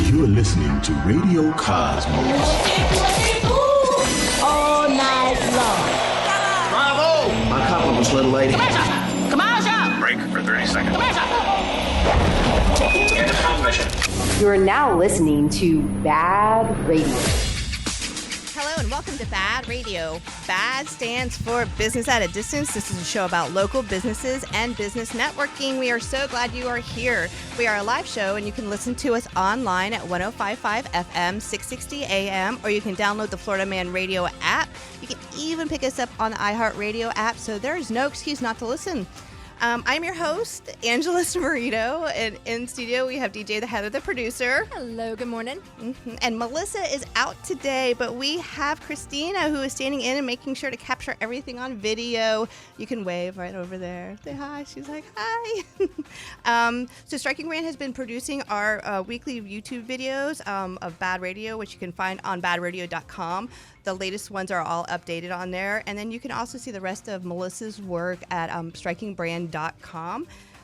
You're listening to Radio Cosmos. All night long. Bravo! My compliments, little lady. Commercial! Break for 30 seconds. Into transmission. You are now listening to BaaD Radio. Hello and welcome to BaaD Radio. BaaD stands for Business at a Distance. This is a show about local businesses and business networking. We are so glad you are here. We are a live show and you can listen to us online at 105.5 FM, 660 AM, or you can download the Florida Man Radio app. You can even pick us up on the iHeartRadio app, so there's no excuse not to listen. I'm your host, Angela Marito, and in studio we have DJ the Heather, the producer. Hello, good morning. And Melissa is out today, but we have Christina who is standing in and making sure to capture everything on video. You can wave right over there. Say hi. She's like, hi. So Striking Brand has been producing our weekly YouTube videos of BaaD Radio, which you can find on baadradio.com. The latest ones are all updated on there. And then you can also see the rest of Melissa's work at strikingbrand.com.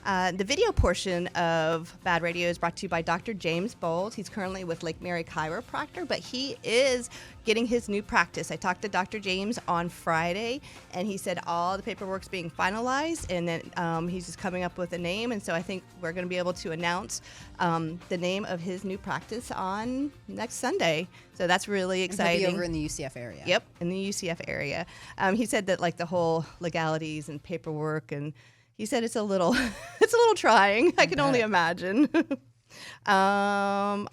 The video portion of BaaD Radio is brought to you by Dr. James Bowles. He's currently with Lake Mary Chiropractor, but he is getting his new practice. I talked to Dr. James on Friday, and he said all the paperwork's being finalized, and then he's just coming up with a name. And so I think we're going to be able to announce the name of his new practice on next Sunday. So that's really exciting. He'll be over in the UCF area. Yep, in the UCF area. He said that like the whole legalities and paperwork, and he said it's a little trying. I can only imagine. All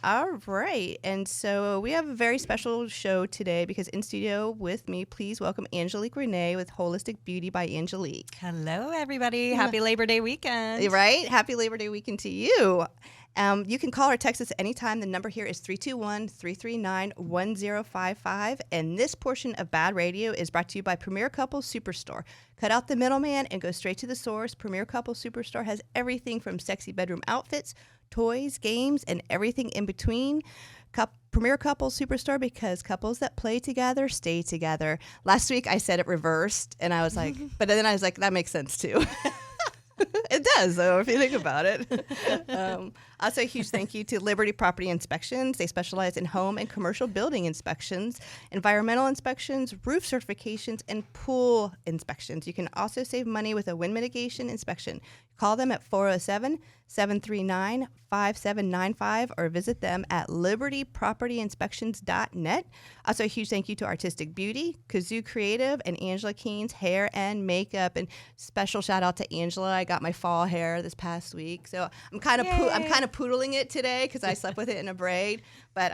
right. And so we have a very special show today because in studio with me, please welcome Angelique Renae with Holistic Beauty by Angelique. Hello, everybody. Happy Labor Day weekend. Right? Happy Labor Day weekend to you. You can call or text us anytime. The number here is 321-339-1055. And this portion of BaaD Radio is brought to you by Premier Couples Superstore. Cut out the middleman and go straight to the source. Premier Couples Superstore has everything from sexy bedroom outfits, toys, games, and everything in between. Premier Couples Superstore, because couples that play together stay together. Last week I said it reversed, and I was like, but then I was like, that makes sense too. It does, though, if you think about it. Also, a huge thank you to Liberty Property Inspections. They specialize in home and commercial building inspections, environmental inspections, roof certifications, and pool inspections. You can also save money with a wind mitigation inspection. Call them at 407-739-5795 or visit them at libertypropertyinspections.net. Also, a huge thank you to Artistic Beauty, Kazoo Creative, and Angela Keen's Hair and Makeup. And special shout out to Angela. I got my fall hair this past week, so I'm kind of poodling it today because I slept with it in a braid. But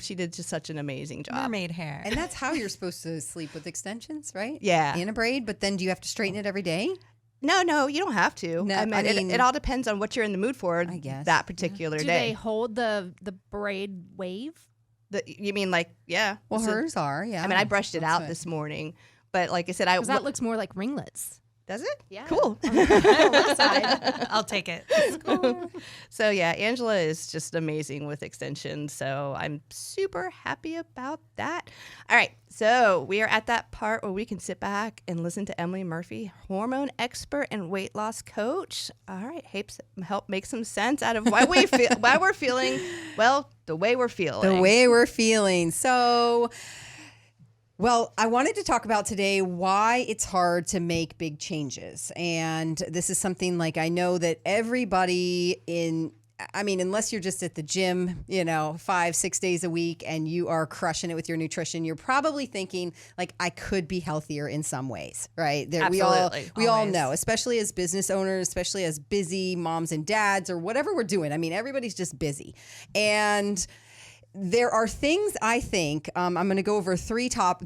she did just such an amazing job. Mermaid hair. And that's how you're supposed to sleep, with extensions, right? Yeah. In a braid, but then do you have to straighten it every day? No, you don't have to. No, I mean, it all depends on what you're in the mood for, I guess, that particular Do day. they hold the braid wave? You mean like, yeah. Well, So- hers are, yeah. I mean, I brushed it That's out right. this morning, but like I said, Because that looks more like ringlets. does it? Yeah. Cool. I'll take it. So yeah, Angela is just amazing with extensions. So I'm super happy about that. All right. So we are at that part where we can sit back and listen to Emily Murphy, hormone expert and weight loss coach. All right. Help make some sense out of why we're feeling, well, the way we're feeling. The way we're feeling. So, well, I wanted to talk about today why it's hard to make big changes. And this is something like I know that everybody unless you're just at the gym, 5-6 days a week and you are crushing it with your nutrition, you're probably thinking like, I could be healthier in some ways, right? Absolutely. We all know, especially as business owners, especially as busy moms and dads or whatever we're doing. I mean, everybody's just busy. And there are things I think, I'm going to go over three top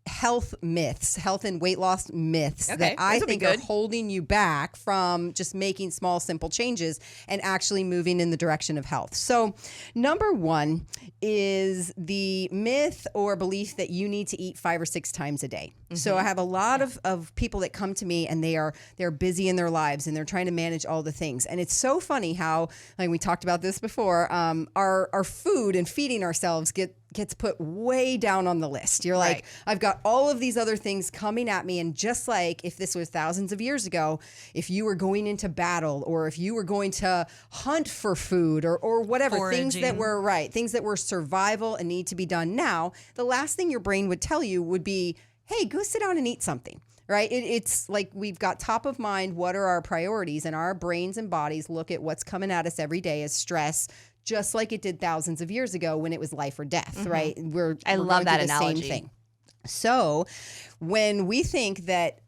health and weight loss myths that I think are holding you back from just making small, simple changes and actually moving in the direction of health. So number one is the myth or belief that you need to eat 5 or 6 times a day. Mm-hmm. So I have a lot of people that come to me and they're busy in their lives and they're trying to manage all the things. And it's so funny how, like we talked about this before, our food and feeding ourselves gets put way down on the list. You're like, I've got all of these other things coming at me. And just like if this was thousands of years ago, if you were going into battle or if you were going to hunt for food or whatever, Foraging. things that were survival and need to be done now, the last thing your brain would tell you would be, hey, go sit down and eat something. Right? It's like we've got top of mind, what are our priorities? And our brains and bodies look at what's coming at us every day as stress, just like it did thousands of years ago when it was life or death, right? I love that analogy. Same thing. So when we think that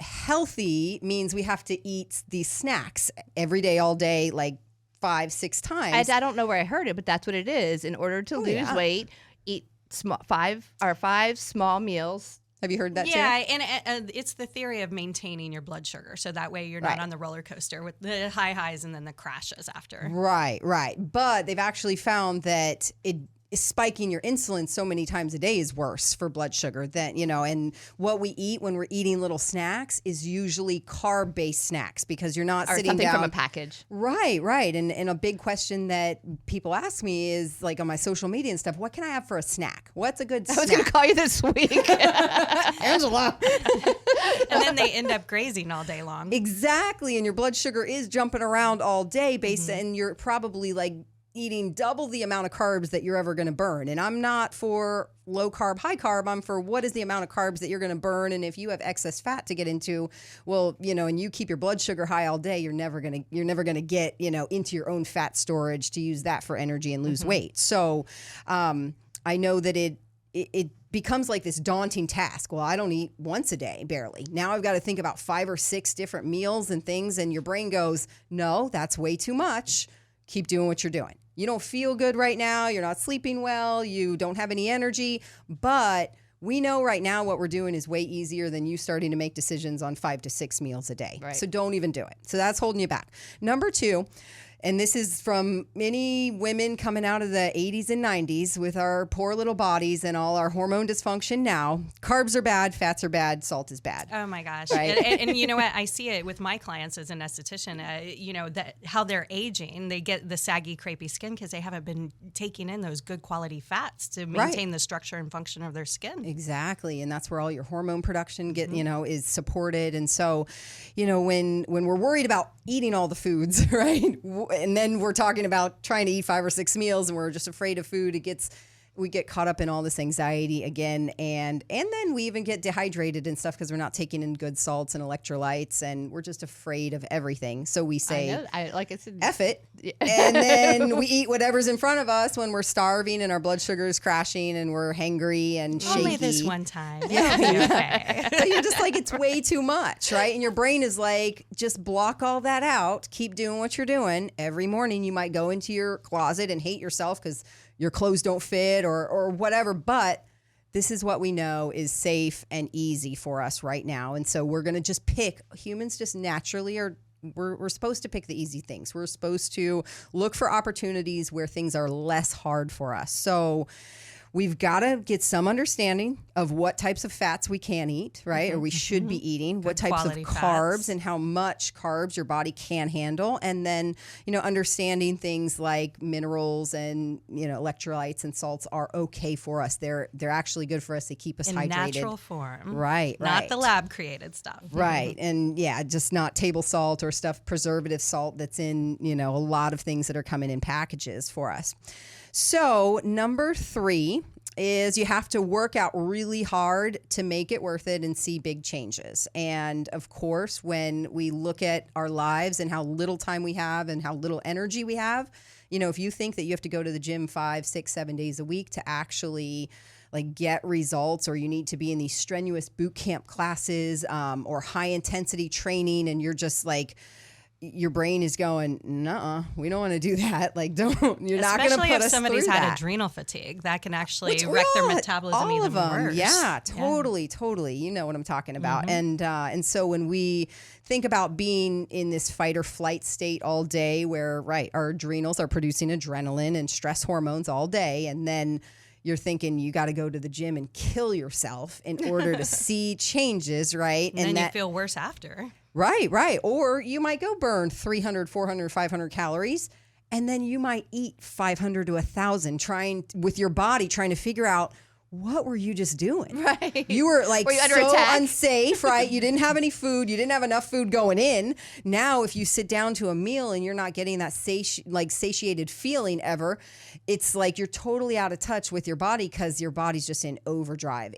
healthy means we have to eat these snacks every day, all day, like 5-6 times. I don't know where I heard it, but that's what it is. In order to lose weight, eat five small meals. Have you heard that too? Yeah, and it's the theory of maintaining your blood sugar. So that way you're not on the roller coaster with the high highs and then the crashes after. Right. But they've actually found that spiking your insulin so many times a day is worse for blood sugar than, and what we eat when we're eating little snacks is usually carb-based snacks because you're not sitting something down. from a package. Right. And a big question that people ask me is like on my social media and stuff, what can I have for a snack? What's a good snack? I was going to call you this week. Angela. And then they end up grazing all day long. Exactly. And your blood sugar is jumping around all day and you're probably like eating double the amount of carbs that you're ever going to burn. And I'm not for low carb, high carb. I'm for what is the amount of carbs that you're going to burn. And if you have excess fat to get into, well, and you keep your blood sugar high all day, you're never going to get, into your own fat storage to use that for energy and lose weight. So I know that it becomes like this daunting task. Well, I don't eat once a day, barely. Now I've got to think about 5 or 6 different meals and things. And your brain goes, no, that's way too much. Keep doing what you're doing. You don't feel good right now. You're not sleeping well. You don't have any energy. But we know right now what we're doing is way easier than you starting to make decisions on 5 to 6 meals a day. Right. So don't even do it. So that's holding you back. Number 2, and this is from many women coming out of the 80s and 90s with our poor little bodies and all our hormone dysfunction now. Carbs are bad, fats are bad, salt is bad. Oh my gosh. Right? And you know what? I see it with my clients as an esthetician, that how they're aging. They get the saggy, crepey skin because they haven't been taking in those good quality fats to maintain the structure and function of their skin. Exactly. And that's where all your hormone production is supported. And so, when we're worried about eating all the foods, right? And then we're talking about trying to eat 5 or 6 meals and we're just afraid of food. We get caught up in all this anxiety again. And then we even get dehydrated and stuff because we're not taking in good salts and electrolytes and we're just afraid of everything. So we say, F it. And then we eat whatever's in front of us when we're starving and our blood sugar is crashing and we're hangry and shaky. Only this one time. Yeah. Okay. So you're just like, it's way too much, right? And your brain is like, just block all that out. Keep doing what you're doing. Every morning you might go into your closet and hate yourself because your clothes don't fit or whatever. But this is what we know is safe and easy for us right now. And so we're going to just pick. Humans just naturally we're supposed to pick the easy things. We're supposed to look for opportunities where things are less hard for us. So we've got to get some understanding of what types of fats we can eat, right? Or we should be eating, what types of carbs fats. And how much carbs your body can handle. And then, understanding things like minerals and, electrolytes and salts are okay for us. They're actually good for us. They keep us in hydrated. natural form. Right. Not the lab created stuff. Right. And just not table salt or preservative salt that's in, a lot of things that are coming in packages for us. So number 3 is you have to work out really hard to make it worth it and see big changes. And of course, when we look at our lives and how little time we have and how little energy we have, if you think that you have to go to the gym 5, 6, 7 days a week to actually get results, or you need to be in these strenuous boot camp classes or high intensity training, and you're just like, your brain is going, nuh-uh, we don't want to do that. You're not going to put us through that. Especially if somebody's had adrenal fatigue, that can actually wreck their metabolism all even of them. worse. Yeah, totally. You know what I'm talking about. And so when we think about being in this fight or flight state all day where, our adrenals are producing adrenaline and stress hormones all day, and then you're thinking you got to go to the gym and kill yourself in order to see changes, right? And then you feel worse after. Right. Or you might go burn 300, 400, 500 calories And then you might eat 500 to 1,000 with your body trying to figure out, what were you just doing? Right. You were like so unsafe, right? You didn't have any food. You didn't have enough food going in. Now, if you sit down to a meal and you're not getting that satiated feeling ever, it's like you're totally out of touch with your body because your body's just in overdrive.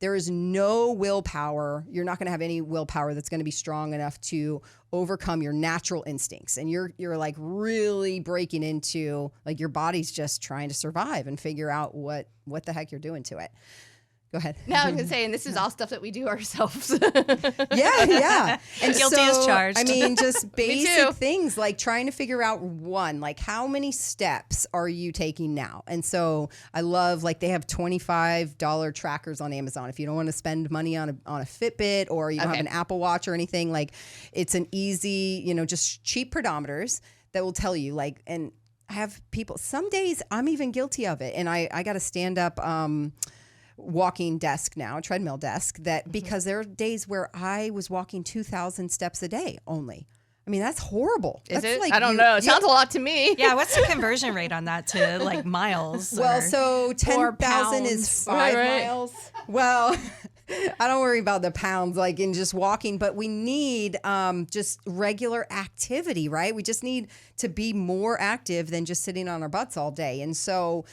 There is no willpower. You're not going to have any willpower that's going to be strong enough to overcome your natural instincts. And you're like really breaking into, like, your body's just trying to survive and figure out what the heck you're doing to it. Go ahead. No, I was going to say, and this is all stuff that we do ourselves. Yeah. And guilty as charged. I mean, just basic things like trying to figure out how many steps are you taking now? And so I love, like, they have $25 trackers on Amazon. If you don't want to spend money on a Fitbit or you don't have an Apple Watch or anything, like, it's an easy, just cheap pedometers that will tell you, like, and I have people, some days I'm even guilty of it. And I got to stand up, walking desk now, a treadmill desk, that because there are days where I was walking 2,000 steps a day only. I mean, that's horrible. Is that's it? Like I don't know. It sounds a lot to me. Yeah, what's the conversion rate on that to like miles? Well, so 10,000 is 5 miles. Well, I don't worry about the pounds, like in just walking, but we need just regular activity, right? We just need to be more active than just sitting on our butts all day. And so,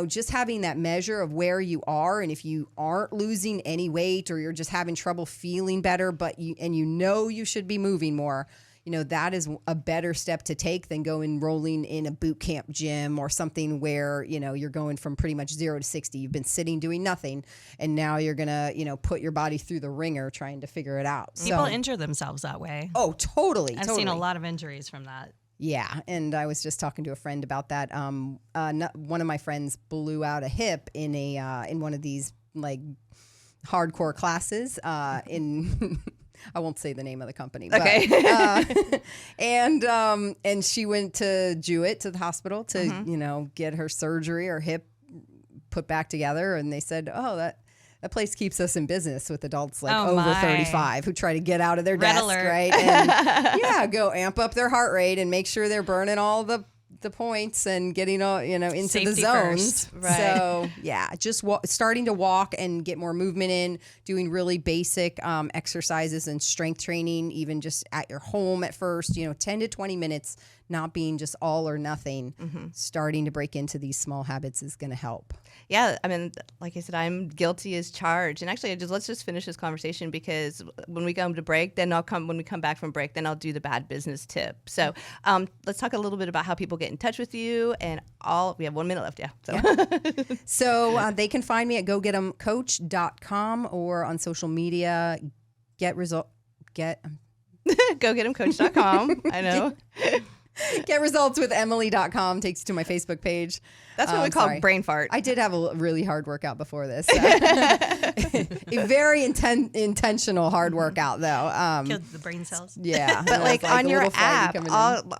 just having that measure of where you are, and if you aren't losing any weight or you're just having trouble feeling better, but you should be moving more, that is a better step to take than rolling in a boot camp gym or something where, you're going from pretty much 0 to 60. You've been sitting doing nothing. And now you're going to, put your body through the ringer trying to figure it out. People injure themselves that way. Oh, totally. I've seen a lot of injuries from that. Yeah. And I was just talking to a friend about that. One of my friends blew out a hip in one of these like hardcore classes in I won't say the name of the company. Okay. But, and she went to Jewett, to the hospital to, get her surgery or hip put back together. And they said, that place keeps us in business with adults like over 35 who try to get out of their desk, right? And go amp up their heart rate and make sure they're burning all the points and getting into Safety the zones. first. Right. So just starting to walk and get more movement in, doing really basic exercises and strength training, even just at your home at first, 10 to 20 minutes, not being just all or nothing. Starting to break into these small habits is going to help. Yeah, I mean, like I said, I'm guilty as charged. And actually, let's just finish this conversation because when we come to break, when we come back from break, then I'll do the BaaD business tip. So let's talk a little bit about how people get in touch with you and we have 1 minute left. So they can find me at gogetemcoach.com or on social media, GoGetEmCoach.com. I know. GetResultsWithEmily.com takes you to my Facebook page. That's what we call brain fart. I did have a really hard workout before this. A very intentional hard workout, though. Killed the brain cells. Yeah. But like on your app,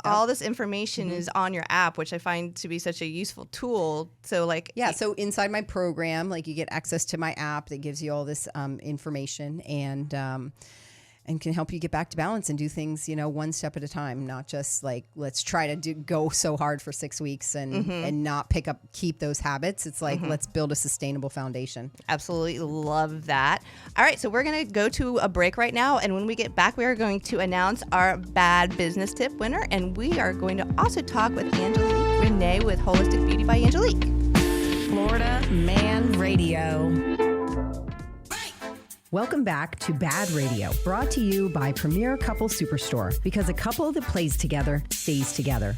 all this information is on your app, which I find to be such a useful tool. So like... Yeah, so inside my program, like you get access to my app that gives you all this information and can help you get back to balance and do things, one step at a time, not just like, let's try to go so hard for 6 weeks and not keep those habits. It's like, let's build a sustainable foundation. Absolutely love that. All right, so we're going to go to a break right now. And when we get back, we are going to announce our BaaD business tip winner. And we are going to also talk with Angelique Renae with Holistic Beauty by Angelique. Florida Man Radio. Welcome back to BaaD Radio, brought to you by Premier Couple Superstore, because a couple that plays together stays together.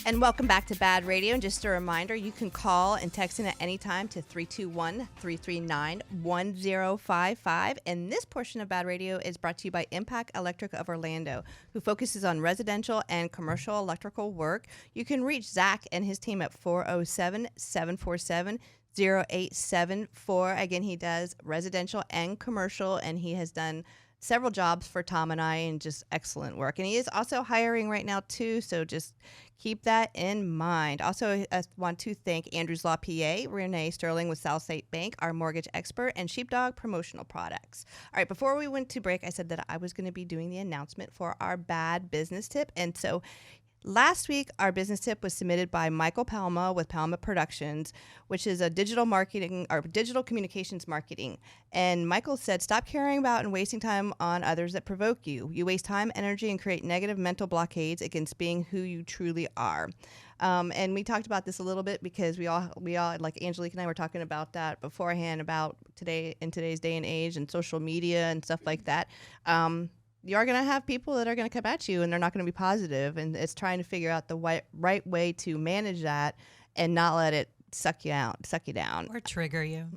And welcome back to BaaD Radio. And just a reminder, you can call and text in at any time to 321-339-1055. And this portion of BaaD Radio is brought to you by Impact Electric of Orlando, who focuses on residential and commercial electrical work. You can reach Zach and his team at 407-747-0874. Again, he does residential and commercial, and he has done several jobs for Tom and I and just excellent work. And he is also hiring right now too, so just keep that in mind. Also, I want to thank Andrews Law PA, Renae Sterling with Southside Bank, our mortgage expert, and Sheepdog Promotional Products. All right, before we went to break, I said that I was going to be doing the announcement for our BaaD business tip. And so Last week, our business tip was submitted by Michael Palma with Palma Productions, which is a digital marketing or digital communications marketing. And Michael said, stop caring about and wasting time on others that provoke you. You waste time, energy, and create negative mental blockades against being who you truly are. And we talked about this a little bit because we all like Angelique and I were talking about that beforehand about today's day and age and social media and stuff like that. You are going to have people that are going to come at you and they're not going to be positive, and it's trying to figure out the right way to manage that and not let it suck you down. Or trigger you.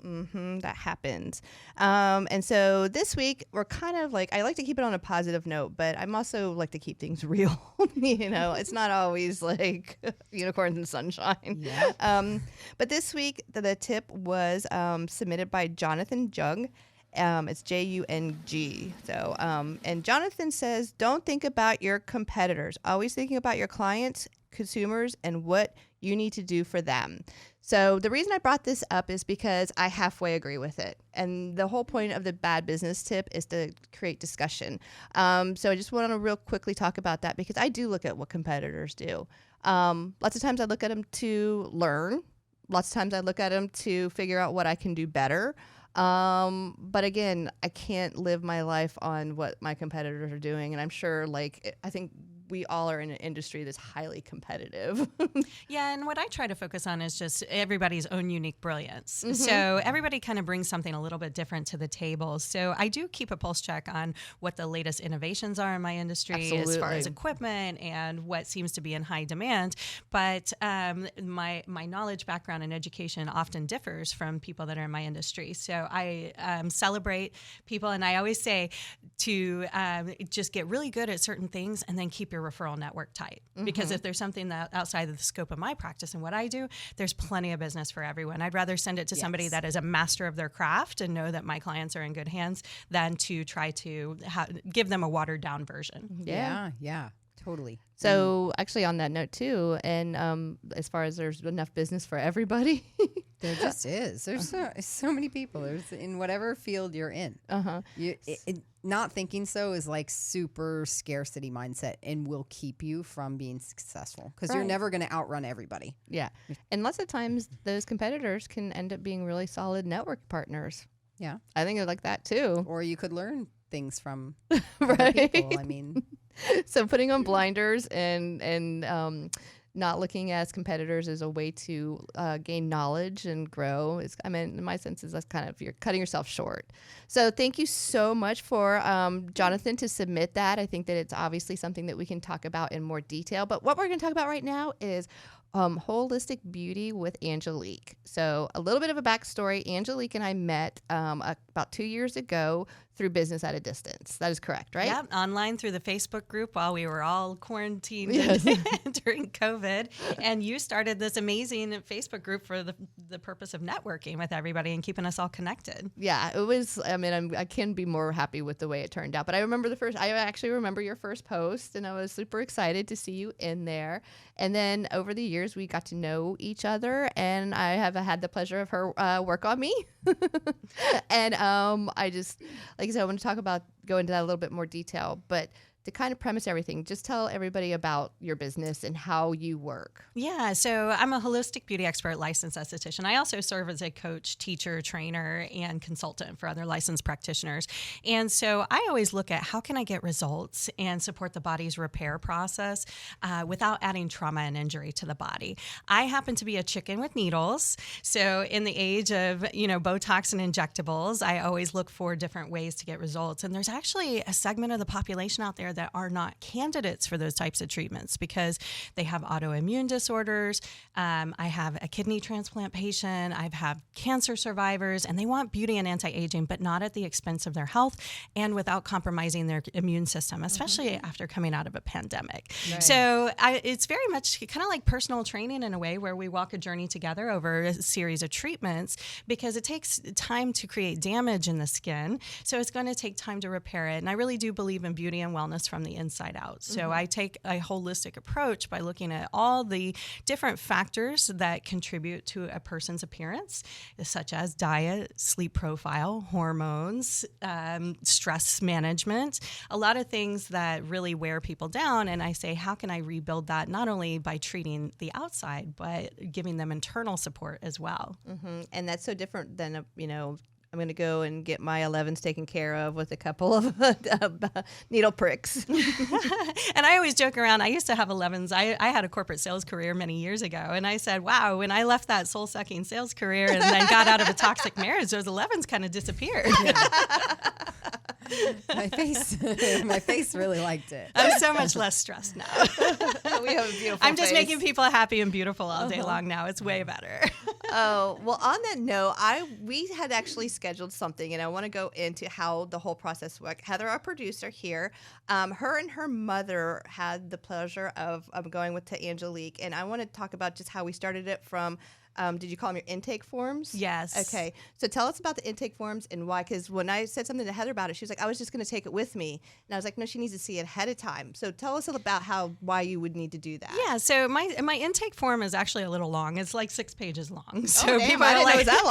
That happens. And so this week we're kind of like, I like to keep it on a positive note, but I'm also like to keep things real. It's not always like unicorns and sunshine. Yeah. But this week the tip was submitted by Jonathan Jung. It's Jung. So, and Jonathan says, don't think about your competitors. Always thinking about your clients, consumers, and what you need to do for them. So the reason I brought this up is because I halfway agree with it. And the whole point of the BaaD business tip is to create discussion. So I just want to real quickly talk about that because I do look at what competitors do. Lots of times I look at them to learn. Lots of times I look at them to figure out what I can do better. But again, I can't live my life on what my competitors are doing. And I'm sure, I think we all are in an industry that's highly competitive. Yeah, and what I try to focus on is just everybody's own unique brilliance. So everybody kind of brings something a little bit different to the table. So I do keep a pulse check on what the latest innovations are in my industry as far as equipment and what seems to be in high demand. But my knowledge, background, and education often differs from people that are in my industry. So I celebrate people, and I always say to just get really good at certain things and then keep your referral network tight. Because if there's something that outside of the scope of my practice and what I do, there's plenty of business for everyone. I'd rather send it to somebody that is a master of their craft and know that my clients are in good hands than to try to give them a watered down version. Yeah, totally. So actually on that note too, and as far as there's enough business for everybody, there just is. There's so many people. There's in whatever field you're in. Not thinking so is like super scarcity mindset and will keep you from being successful because you're never going to outrun everybody. Yeah. And lots of times those competitors can end up being really solid network partners. Yeah. I think they're like that too. Or you could learn things from other people. I mean, so putting on blinders and not looking at competitors as a way to gain knowledge and grow is, in my senses, that's kind of, you're cutting yourself short. So thank you so much for Jonathan to submit that. I think that it's obviously something that we can talk about in more detail. But what we're going to talk about right now is holistic beauty with Angelique. So a little bit of a backstory. Angelique and I met about 2 years ago through Business at a Distance. That is correct, right? Yeah, online through the Facebook group while we were all quarantined during COVID. And you started this amazing Facebook group for the purpose of networking with everybody and keeping us all connected. Yeah, it was, I can't be more happy with the way it turned out. But I actually remember your first post, and I was super excited to see you in there. And then over the years, we got to know each other, and I have had the pleasure of her work on me. And I just, like I said, I want to go into that a little bit more detail, but to kind of premise everything, just tell everybody about your business and how you work. Yeah, so I'm a holistic beauty expert, licensed esthetician. I also serve as a coach, teacher, trainer, and consultant for other licensed practitioners. And so I always look at how can I get results and support the body's repair process without adding trauma and injury to the body. I happen to be a chicken with needles. So in the age of, Botox and injectables, I always look for different ways to get results. And there's actually a segment of the population out there that are not candidates for those types of treatments because they have autoimmune disorders. I have a kidney transplant patient. I've had cancer survivors, and they want beauty and anti-aging, but not at the expense of their health and without compromising their immune system, especially after coming out of a pandemic. Right. So it's very much kind of like personal training in a way where we walk a journey together over a series of treatments because it takes time to create damage in the skin. So it's going to take time to repair it. And I really do believe in beauty and wellness comes from the inside out. So I take a holistic approach by looking at all the different factors that contribute to a person's appearance, such as diet, sleep profile, hormones, stress management, a lot of things that really wear people down. And I say, how can I rebuild that, not only by treating the outside, but giving them internal support as well. And that's so different than, I'm going to go and get my 11s taken care of with a couple of needle pricks. And I always joke around. I used to have 11s. I had a corporate sales career many years ago. And I said, wow, when I left that soul-sucking sales career and then got out of a toxic marriage, those 11s kind of disappeared. My face really liked it. I'm so much less stressed now. We have a beautiful I'm just face. making people happy and beautiful all day long now. It's way better. Oh, well, on that note, we had actually scheduled something, and I want to go into how the whole process worked. Heather, our producer here, her and her mother had the pleasure of going to Angelique, and I want to talk about just how we started it from did you call them your intake forms? Yes. Okay. So tell us about the intake forms and why, because when I said something to Heather about it, she was like, I was just going to take it with me. And I was like, no, she needs to see it ahead of time. So tell us about why you would need to do that. Yeah. So my intake form is actually a little long. It's like 6 pages long. So damn, people I are didn't know it was that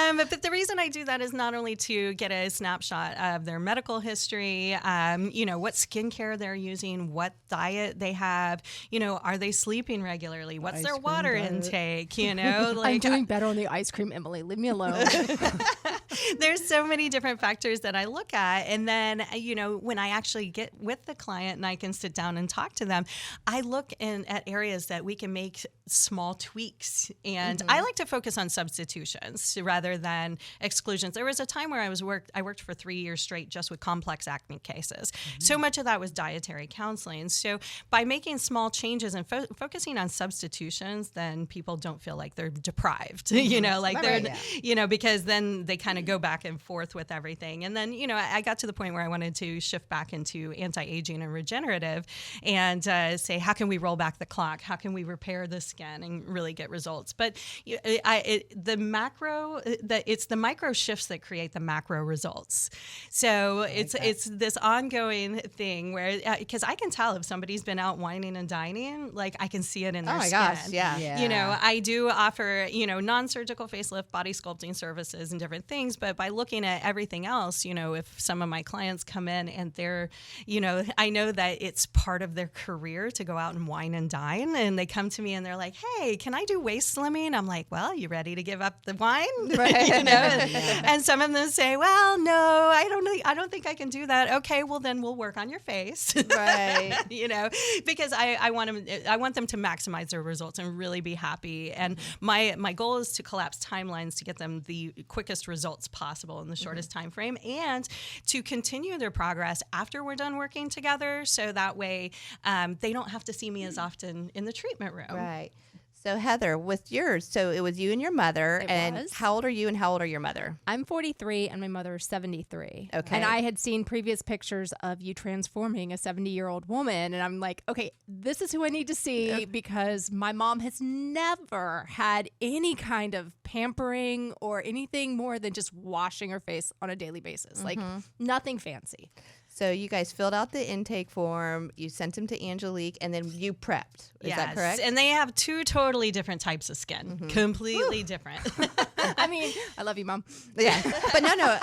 long. But the reason I do that is not only to get a snapshot of their medical history, what skincare they're using, what diet they have, are they sleeping regularly? What's their water intake? I'm doing better on the ice cream, Emily. Leave me alone. There's so many different factors that I look at. And then, when I actually get with the client and I can sit down and talk to them, I look at areas that we can make small tweaks. And I like to focus on substitutions rather than exclusions. There was a time where I worked for 3 years straight just with complex acne cases. So much of that was dietary counseling. So by making small changes and focusing on substitutions, then people don't feel like they're deprived, because then they kind of go back and forth with everything. And then, I got to the point where I wanted to shift back into anti-aging and regenerative and say, how can we roll back the clock? How can we repair the skin and really get results? But it's the micro shifts that create the macro results. So it's this ongoing thing where, because I can tell if somebody's been out whining and dining, like I can see it in their skin. Gosh, yeah. I do offer, non-surgical facelift body sculpting services and different things, but by looking at everything else, if some of my clients come in and they're, I know that it's part of their career to go out and wine and dine, and they come to me and they're like, hey, can I do waist slimming? I'm like, well, you ready to give up the wine? Right. And some of them say, well, no, I don't think I can do that. Okay, well then we'll work on your face. Right. Because I want them to maximize their results and really be happy. And my goal is to collapse timelines to get them the quickest results possible in the shortest time frame, and to continue their progress after we're done working together, so that way they don't have to see me as often in the treatment room. Right. So Heather, with yours, so it was you and your mother. It was. How old are you and how old are your mother? I'm 43 and my mother is 73. Okay. And I had seen previous pictures of you transforming a 70-year-old woman. And I'm like, okay, this is who I need to see because my mom has never had any kind of pampering or anything more than just washing her face on a daily basis. Like nothing fancy. So you guys filled out the intake form, you sent them to Angelique, and then you prepped. Is that correct? And they have 2 totally different types of skin, completely different. I mean, I love you, Mom. Yeah, but no.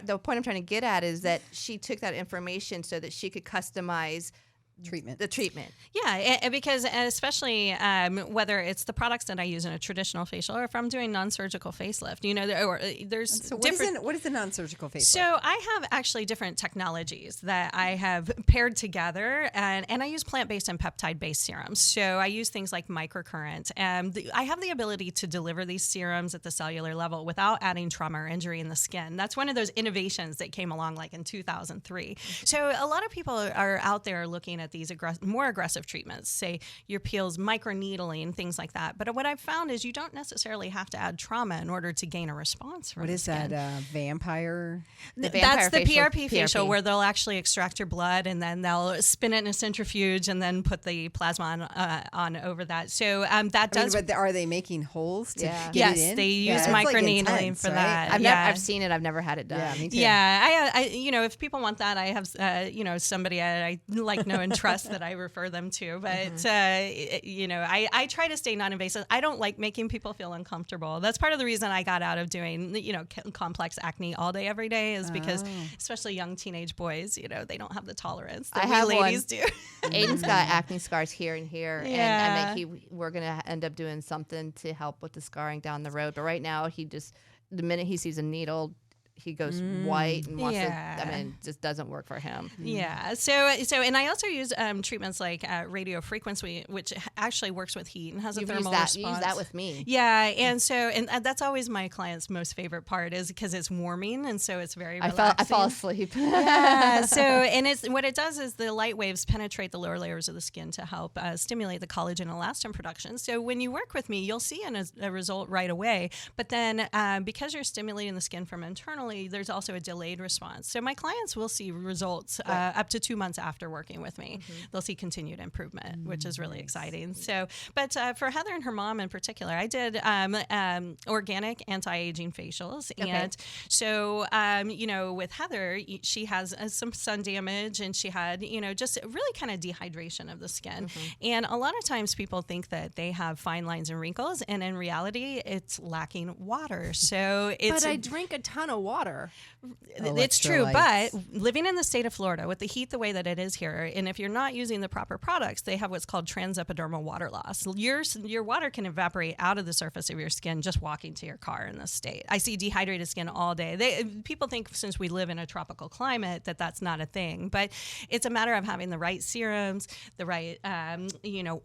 The point I'm trying to get at is that she took that information so that she could customize the treatment. Yeah, because especially whether it's the products that I use in a traditional facial or if I'm doing non-surgical facelift, there's so different. What is a non-surgical facelift? So I have actually different technologies that I have paired together, and I use plant-based and peptide-based serums. So I use things like microcurrent, and I have the ability to deliver these serums at the cellular level without adding trauma or injury in the skin. That's one of those innovations that came along like in 2003. So a lot of people are out there looking at at these more aggressive treatments, say your peels, microneedling, things like that. But what I've found is you don't necessarily have to add trauma in order to gain a response from What is skin. that, vampire? That's the PRP facial where they'll actually extract your blood and then they'll spin it in a centrifuge and then put the plasma on over that. So that does. But are they making holes to get yes, it in? they use microneedling for that. I've seen it. I've never had it done. Yeah, me too. Yeah, I if people want that, I have somebody I like, know, and trust that I refer them to. But I try to stay non-invasive. I don't like making people feel uncomfortable. That's part of the reason I got out of doing complex acne all day every day is because especially young teenage boys, they don't have the tolerance that we ladies do. Aiden's got acne scars here and here, and I think we're gonna end up doing something to help with the scarring down the road. But right now, the minute he sees a needle, he goes white and wants to. I mean, it just doesn't work for him. Yeah. So, and I also use treatments like radio frequency, which actually works with heat and has a thermal response. You use that with me. Yeah, and that's always my client's most favorite part is because it's warming, and so it's very relaxing. I fall asleep. Yeah. So, and what it does is the light waves penetrate the lower layers of the skin to help stimulate the collagen and elastin production. So when you work with me, you'll see a result right away. But then because you're stimulating the skin from internally, there's also a delayed response. So my clients will see results up to 2 months after working with me. They'll see continued improvement, which is really exciting. So, but for Heather and her mom in particular, I did organic anti-aging facials. And so, with Heather, she has some sun damage and she had, just really kind of dehydration of the skin. And a lot of times people think that they have fine lines and wrinkles, and in reality, it's lacking water. So it's. But I drink a ton of water. It's true, but living in the state of Florida with the heat the way that it is here, and if you're not using the proper products, they have what's called transepidermal water loss. Your water can evaporate out of the surface of your skin just walking to your car in this state. I see dehydrated skin all day. People think since we live in a tropical climate that that's not a thing, but it's a matter of having the right serums, the right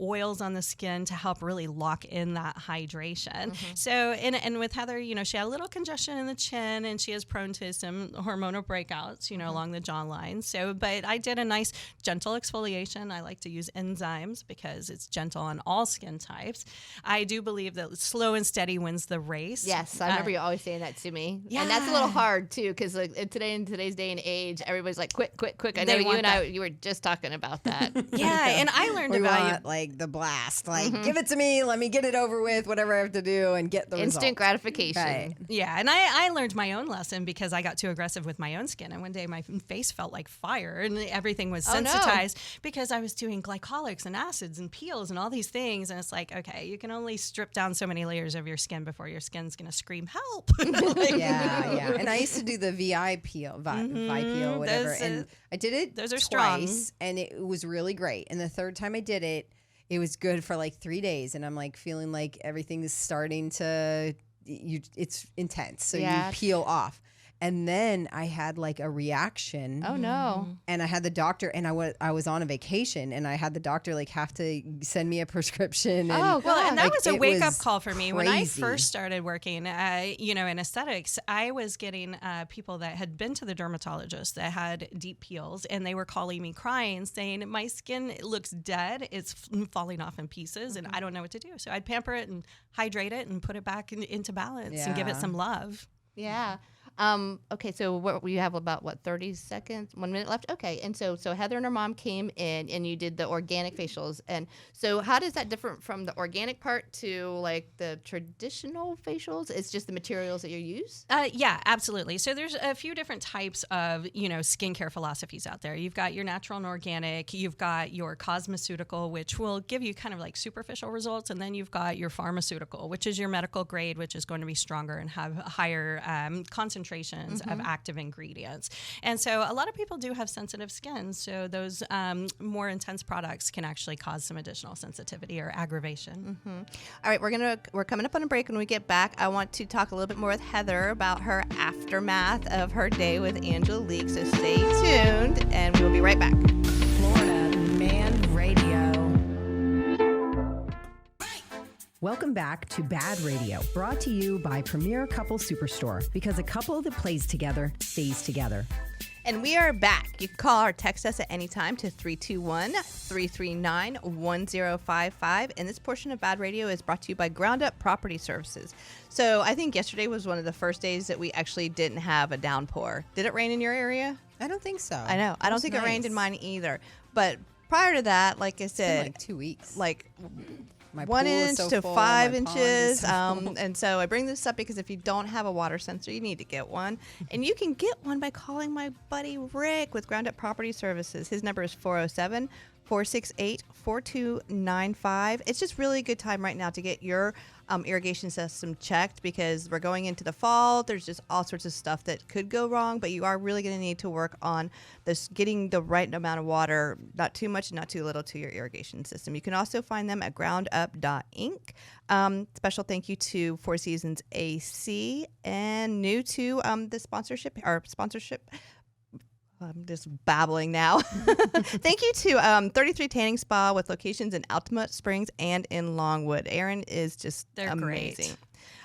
oils on the skin to help really lock in that hydration. So, and with Heather, she had a little congestion in the chin, and she is prone to some hormonal breakouts, along the jawline. So, but I did a nice gentle exfoliation. I like to use enzymes because it's gentle on all skin types. I do believe that slow and steady wins the race. Yes, I remember you always saying that to me. Yeah. And that's a little hard too, because in today's day and age, everybody's like, quick. I know you and you were just talking about that. Yeah, and I learned about like the blast, give it to me, let me get it over with, whatever I have to do, and get the instant gratification. Right. Yeah, and I learned my own lesson because I got too aggressive with my own skin, and one day my face felt like fire, and everything was sensitized because I was doing glycolics and acids and peels and all these things, and it's like, okay, you can only strip down so many layers of your skin before your skin's gonna scream help. Yeah. And I used to do the VI peel, peel, whatever, and I did it those are twice, strong. and it was really great. And the third time I did it, it was good for like 3 days, and I'm like feeling like everything is starting to. It's intense, so you peel off. And then I had like a reaction. Oh no! And I had the doctor, and I was on a vacation, and I had the doctor like have to send me a prescription. And, and that was a wake up call for me crazy. When I first started working. In aesthetics, I was getting people that had been to the dermatologist that had deep peels, and they were calling me crying, saying my skin looks dead, it's falling off in pieces, and I don't know what to do. So I'd pamper it and hydrate it and put it back into balance and give it some love. Yeah. Okay, so we have about 30 seconds, 1 minute left. Okay, and so Heather and her mom came in, and you did the organic facials. And so how does that differ from the organic part to like the traditional facials? It's just the materials that you use? Yeah, absolutely. So there's a few different types of skincare philosophies out there. You've got your natural and organic. You've got your cosmeceutical, which will give you kind of like superficial results, and then you've got your pharmaceutical, which is your medical grade, which is going to be stronger and have higher concentrations of active ingredients. And so a lot of people do have sensitive skin, so those more intense products can actually cause some additional sensitivity or aggravation. All right, we're coming up on a break. When we get back, I want to talk a little bit more with Heather about her aftermath of her day with Angelique. So stay tuned, and we'll be right back. Florida Man Radio. Welcome back to BaaD Radio, brought to you by Premier Couple Superstore, because a couple that plays together stays together. And we are back. You can call or text us at any time to 321-339-1055. And this portion of BaaD Radio is brought to you by Ground Up Property Services. So I think yesterday was one of the first days that we actually didn't have a downpour. Did it rain in your area? I don't think so. I know. I don't think it rained in mine either. But prior to that, like I said, like 2 weeks. Like my 1 inch to 5 inches. So and so I bring this up because if you don't have a water sensor, you need to get one. And you can get one by calling my buddy Rick with Ground Up Property Services. His number is 407-468-4295. It's just really a good time right now to get your irrigation system checked because we're going into the fall. There's just all sorts of stuff that could go wrong, but you are really going to need to work on this, getting the right amount of water, not too much, not too little, to your irrigation system. You can also find them at groundup.inc. Special thank you to Four Seasons AC and new to the sponsorship. I'm just babbling now. Thank you to 33 Tanning Spa with locations in Altamont Springs and in Longwood. Aaron is just amazing. Great.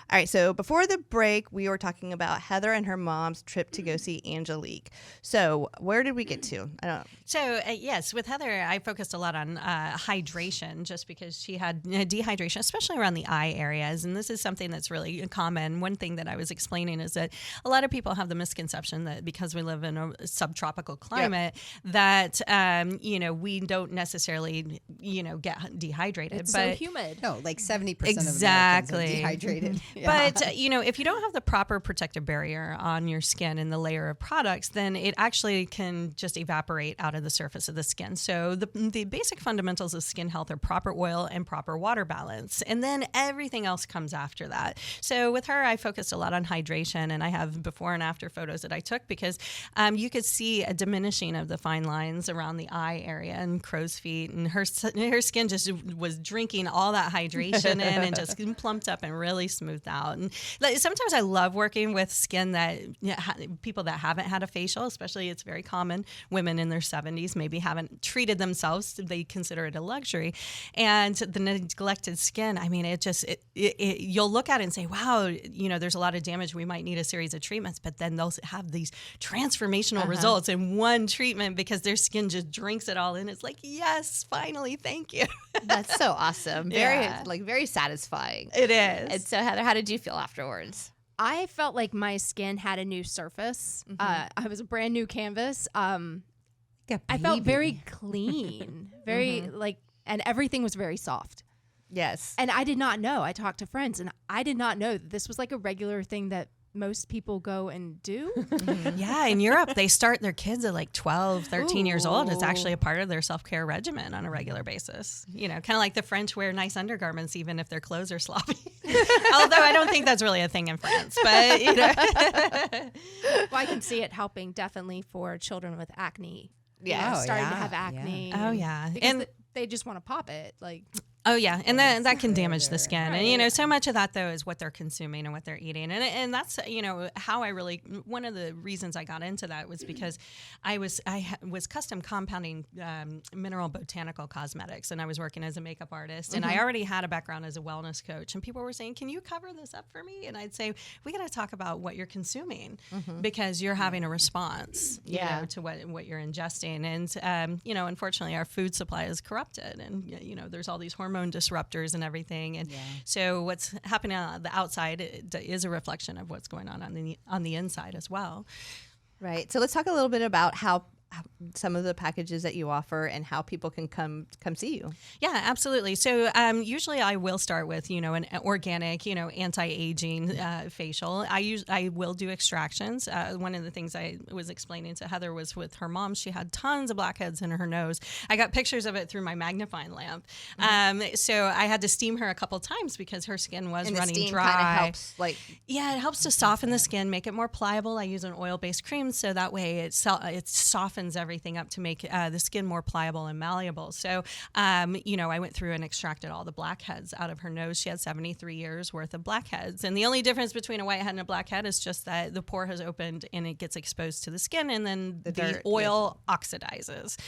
All right, so before the break, we were talking about Heather and her mom's trip to go see Angelique. So where did we get to? I don't know. So, yes, with Heather, I focused a lot on hydration just because she had dehydration, especially around the eye areas. And this is something that's really common. One thing that I was explaining is that a lot of people have the misconception that because we live in a subtropical climate, that, we don't necessarily, get dehydrated. It's so humid. No, like 70% exactly. of Americans are dehydrated. Yeah. But, if you don't have the proper protective barrier on your skin and the layer of products, then it actually can just evaporate out of the surface of the skin. So the basic fundamentals of skin health are proper oil and proper water balance. And then everything else comes after that. So with her, I focused a lot on hydration, and I have before and after photos that I took because you could see a diminishing of the fine lines around the eye area and crow's feet. And her skin just was drinking all that hydration in and just plumped up and really smoothed out. And sometimes I love working with skin that people that haven't had a facial, especially it's very common. Women in their 70s maybe haven't treated themselves. They consider it a luxury. And the neglected skin, I mean, you'll look at it and say, wow, there's a lot of damage. We might need a series of treatments, but then they'll have these transformational results in one treatment because their skin just drinks it all in. It's like, yes, finally, thank you. That's so awesome. Very satisfying. It is. And so Heather, how did you feel afterwards? I felt like my skin had a new surface. I was a brand new canvas. I felt very clean, and everything was very soft. Yes. And I did not know. I talked to friends, and I did not know that this was like a regular thing that most people go and do. Yeah, in Europe, they start their kids at like 12, 13 years old. It's actually a part of their self-care regimen on a regular basis. Kind of like the French wear nice undergarments even if their clothes are sloppy. Although I don't think that's really a thing in France, but Well, I can see it helping definitely for children with acne. Yeah. Starting to have acne. Oh, yeah. Because And they just want to pop it. oh, yeah. And that can damage the skin. Right. And, so much of that, though, is what they're consuming and what they're eating. And that's, how I really, one of the reasons I got into that was because I was custom compounding mineral botanical cosmetics. And I was working as a makeup artist. And I already had a background as a wellness coach. And people were saying, can you cover this up for me? And I'd say, we got to talk about what you're consuming because you're having a response, to what you're ingesting. And, unfortunately, our food supply is corrupted. And, there's all these hormone disruptors and everything, and so what's happening on the outside is a reflection of what's going on the inside as well. Right. So let's talk a little bit about how some of the packages that you offer and how people can come see you. Yeah, absolutely. So usually I will start with, an organic, anti-aging facial. I will do extractions. One of the things I was explaining to Heather was with her mom, she had tons of blackheads in her nose. I got pictures of it through my magnifying lamp. So I had to steam her a couple times because her skin was running steam dry. Kind of helps, it helps to soften the skin, make it more pliable. I use an oil-based cream so that way it softens softens everything up to make the skin more pliable and malleable. So, I went through and extracted all the blackheads out of her nose. She had 73 years worth of blackheads. And the only difference between a whitehead and a blackhead is just that the pore has opened and it gets exposed to the skin, and then the oil oxidizes.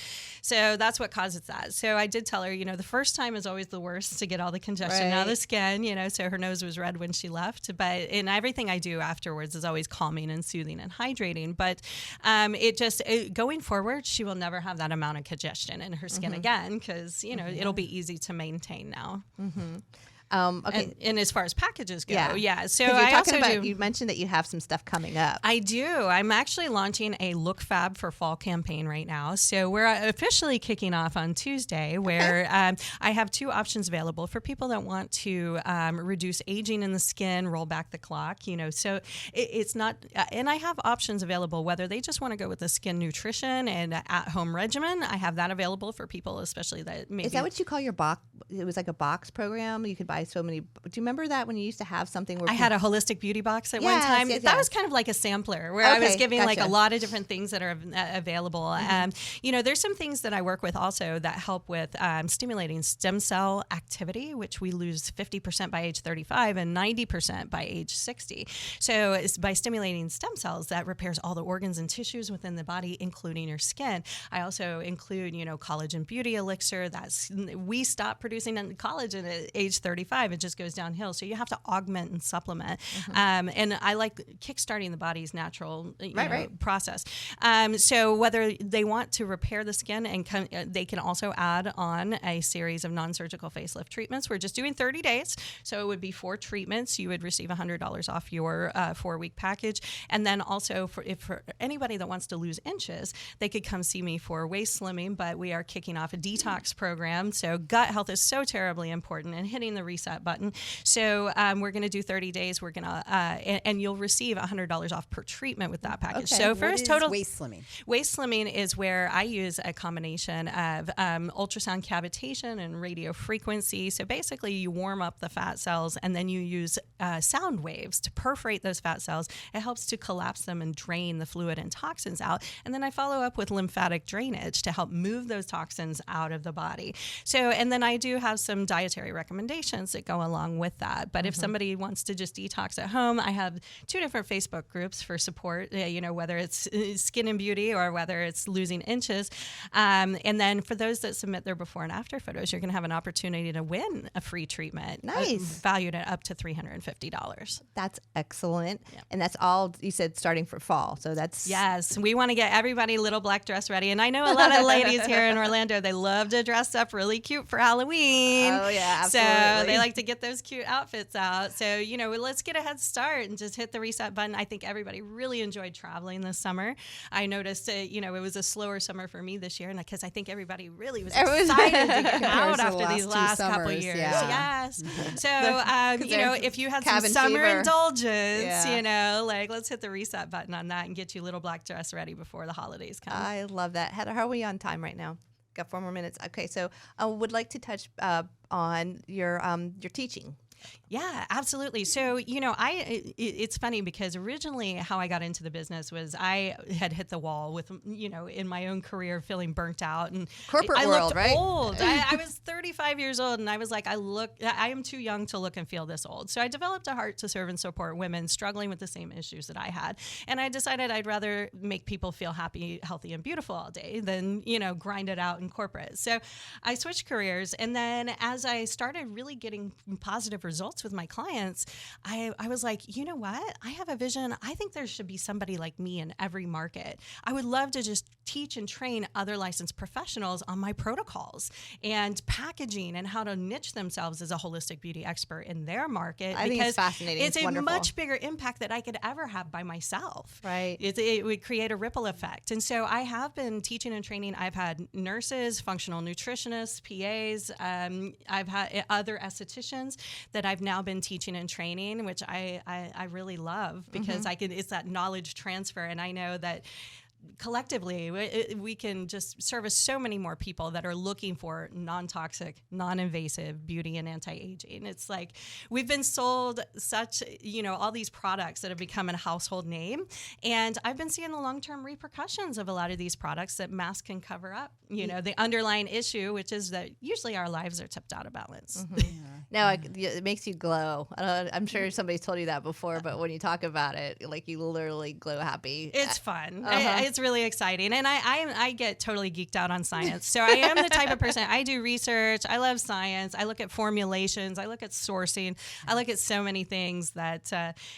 So that's what causes that. So I did tell her, the first time is always the worst to get all the congestion out of the skin, so her nose was red when she left. But in everything I do afterwards is always calming and soothing and hydrating. But going forward, she will never have that amount of congestion in her skin again, because, it'll be easy to maintain now. Okay. And as far as packages go, So you mentioned that you have some stuff coming up. I do. I'm actually launching a Look Fab for Fall campaign right now. So we're officially kicking off on Tuesday, where I have 2 options available for people that want to reduce aging in the skin, roll back the clock. So it's not. And I have options available whether they just want to go with the skin nutrition and at-home regimen. I have that available for people, especially that maybe. Is that what you call your box? It was like a box program. You could buy so many. Do you remember that when you used to have something where I had a holistic beauty box at one time? That was kind of like a sampler where I was giving like a lot of different things that are available. There's some things that I work with also that help with stimulating stem cell activity, which we lose 50% by age 35 and 90% by age 60. So it's by stimulating stem cells that repairs all the organs and tissues within the body, including your skin. I also include, collagen beauty elixir. We stop producing collagen at age 35. It just goes downhill. So you have to augment and supplement. And I like kickstarting the body's natural process. So whether they want to repair the skin, and they can also add on a series of non-surgical facelift treatments. We're just doing 30 days. So it would be 4 treatments. You would receive $100 off your 4-week package. And then also for anybody that wants to lose inches, they could come see me for waist slimming, but we are kicking off a detox program. So gut health is so terribly important, and hitting the reset button. So we're going to do 30 days. We're going to, and you'll receive $100 off per treatment with that package. Okay. So first, total waist slimming. Waist slimming is where I use a combination of ultrasound cavitation and radio frequency. So basically, you warm up the fat cells, and then you use sound waves to perforate those fat cells. It helps to collapse them and drain the fluid and toxins out. And then I follow up with lymphatic drainage to help move those toxins out of the body. So, and then I do have some dietary recommendations that go along with that. But if somebody wants to just detox at home, I have 2 different Facebook groups for support, whether it's skin and beauty or whether it's losing inches. And then for those that submit their before and after photos, you're going to have an opportunity to win a free treatment. Nice. Valued at up to $350. That's excellent. Yeah. And that's all you said starting for fall. So that's. Yes. We want to get everybody little black dress ready. And I know a lot of ladies here in Orlando, they love to dress up really cute for Halloween. Oh, yeah, absolutely. So they like to get those cute outfits out. So, let's get a head start and just hit the reset button. I think everybody really enjoyed traveling this summer. I noticed, it was a slower summer for me this year, and because I think everybody really was excited to get out after these last couple of years. Yeah. Yes. So, if you had some summer indulgence, let's hit the reset button on that and get you little black dress ready before the holidays come. I love that. Heather, how are we on time right now? Got 4 more minutes. Okay, so I would like to touch on your teaching. Yeah, absolutely. So, it's funny because originally how I got into the business was I had hit the wall with, in my own career feeling burnt out, and corporate I world, looked right? old. I was 35 years old, and I was like, I am too young to look and feel this old. So I developed a heart to serve and support women struggling with the same issues that I had. And I decided I'd rather make people feel happy, healthy, and beautiful all day than, grind it out in corporate. So I switched careers. And then as I started really getting positive results with my clients, I was like, you know what? I have a vision. I think there should be somebody like me in every market. I would love to just teach and train other licensed professionals on my protocols and packaging and how to niche themselves as a holistic beauty expert in their market. I think it's fascinating. It's a wonderful. much bigger impact that I could ever have by myself. Right. It would create a ripple effect. And so I have been teaching and training. I've had nurses, functional nutritionists, PAs. I've had other estheticians that I've now been teaching and training, which I really love because it's that knowledge transfer. And I know that collectively, we can just service so many more people that are looking for non-toxic, non-invasive beauty and anti-aging. It's like we've been sold such, all these products that have become a household name. And I've been seeing the long-term repercussions of a lot of these products that masks can cover up, the underlying issue, which is that usually our lives are tipped out of balance. Now it makes you glow. I'm sure somebody's told you that before, but when you talk about it, like you literally glow happy. It's fun. It's really exciting. And I get totally geeked out on science. So I am the type of person, I do research. I love science. I look at formulations. I look at sourcing. I look at so many things that,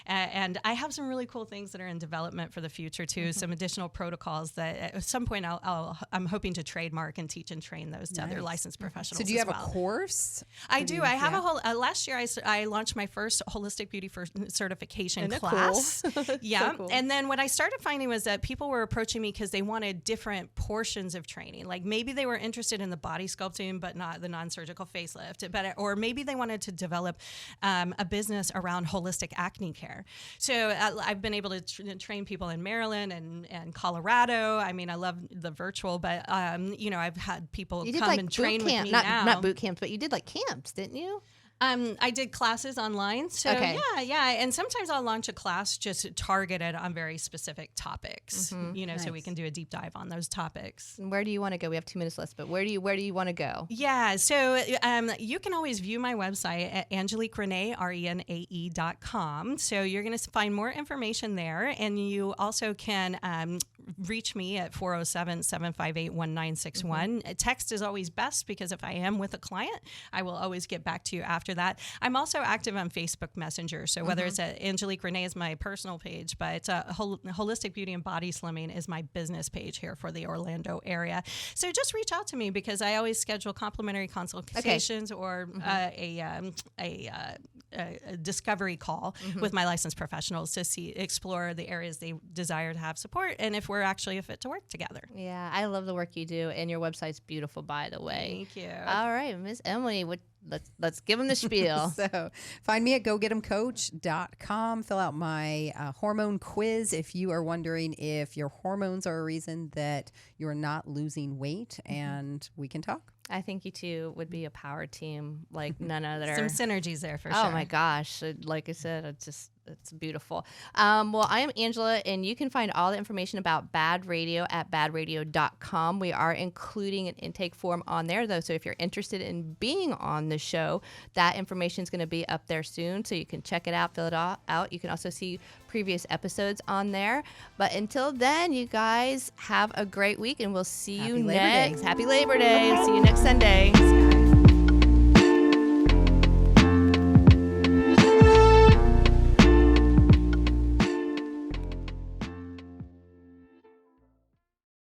and I have some really cool things that are in development for the future too. Some additional protocols that at some point I'm hoping to trademark and teach and train those to other licensed professionals. So do you have a course? I do. I have a whole, last year I launched my first holistic beauty certification class. Cool? Yeah. So cool. And then what I started finding was that people were approaching me because they wanted different portions of training. Like maybe they were interested in the body sculpting, but not the non-surgical facelift. Or maybe they wanted to develop a business around holistic acne care. So I've been able to train people in Maryland and Colorado. I mean, I love the virtual, but I've had people come and train with me now. Not boot camps, but you did like camps, didn't you? I did classes online. So yeah. And sometimes I'll launch a class just targeted on very specific topics, nice. So we can do a deep dive on those topics. And where do you want to go? We have 2 minutes left, but where do you want to go? Yeah. So you can always view my website at Angelique Renae, RENAE.com. So you're going to find more information there. And you also can reach me at 407-758-1961. Text is always best because if I am with a client, I will always get back to you after that. I'm also active on Facebook Messenger. So whether it's at Angelique Renae is my personal page, but Holistic Beauty and Body Slimming is my business page here for the Orlando area. So just reach out to me because I always schedule complimentary consultations or a discovery call with my licensed professionals to explore the areas they desire to have support and if we're actually a fit to work together. Yeah, I love the work you do, and your website's beautiful, by the way. Thank you. All right, Miss Emily, let's give them the spiel. So find me at gogetemcoach.com. Fill out my hormone quiz if you are wondering if your hormones are a reason that you're not losing weight, and we can talk. I think you two would be a power team like none other. Some synergies there for sure. Oh my gosh. Like I said, it's beautiful. Well, I am Angela, and you can find all the information about BaaD Radio at baadradio.com. We are including an intake form on there, though. So if you're interested in being on the show, that information is going to be up there soon. So you can check it out, fill it out. You can also see previous episodes on there. But until then, you guys have a great week, and we'll see you next. Happy Labor Day. See you next Sunday.